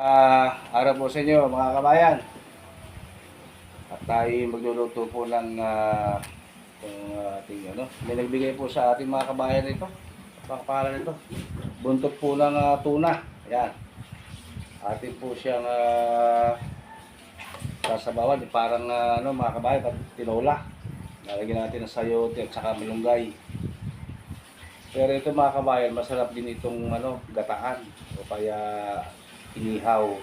Araw po sa inyo mga kabayan. At tayo magluluto po ng ating may nagbigay po sa ating mga kabayan nito. Pakapalan nito. Buntot po ng tuna. Ayan. Atin po siyang sasabawan. Parang mga kabayan, tinola. Lalagyan natin ng sayote at saka malunggay. Pero ito mga kabayan, masarap din itong gataan o kaya inihaw.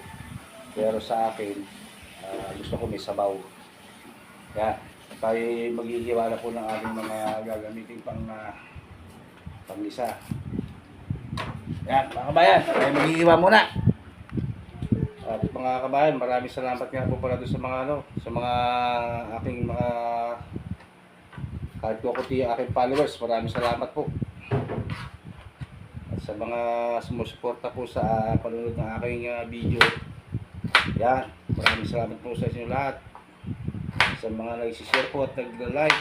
Pero sa akin, gusto ko may sabaw. Yan. Tayo maghihiwa na po ng ating mga gagamitin pang-isa. Yan, mga kabayan, tayo maghihiwa muna. At mga kabayan, maraming salamat nga po pala doon sa mga sa mga aking mga kahit kukunti ang aking followers. Maraming salamat po. At sa mga sumusuporta po sa panunod ng aking video. Yan, maraming salamat po sa inyo lahat. Sa mga nagsishare po at nag-like.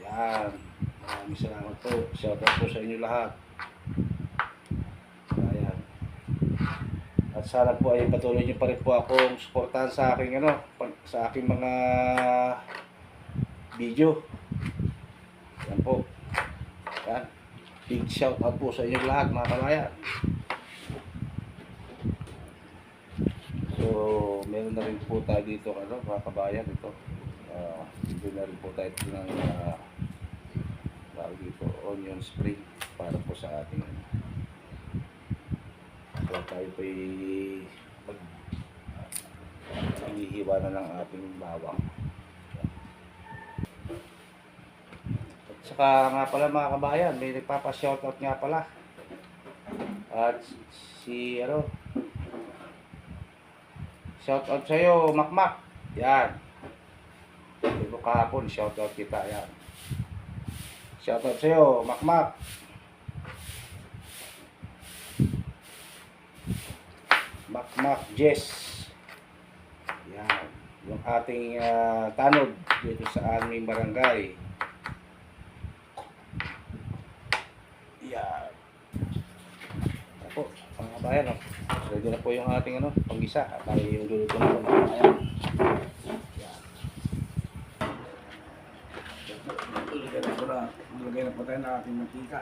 Yan, maraming salamat po. Shout out po sa inyo lahat. Ayan. At sana po ay patuloy nyo pa rin po akong suportahan sa aking sa aking mga video. Yan po. Yan. Big shout out po sa inyo lahat mga kabayan. So, meron na rin po tayo dito mga kabayan ito. Dito na rin po tayo ng dito, onion spring para po sa ating so, tayo po maghihiwa na ng ating bawang. At saka nga pala mga kabayan, may nagpapa-shoutout nga pala. At si shoutout sa iyo, Makmak. Yan. Ito kahapon, shoutout kita. Yan. Shoutout sa iyo, Makmak. Makmak Jess. Yan. Yung ating tanod dito sa aming barangay. Yan. Ako, mga kabayan, ready na po yung ating panggisa at tayo yung luluto na po mga kabayan. Yan. Ilagay na po tayo ng ating mantika.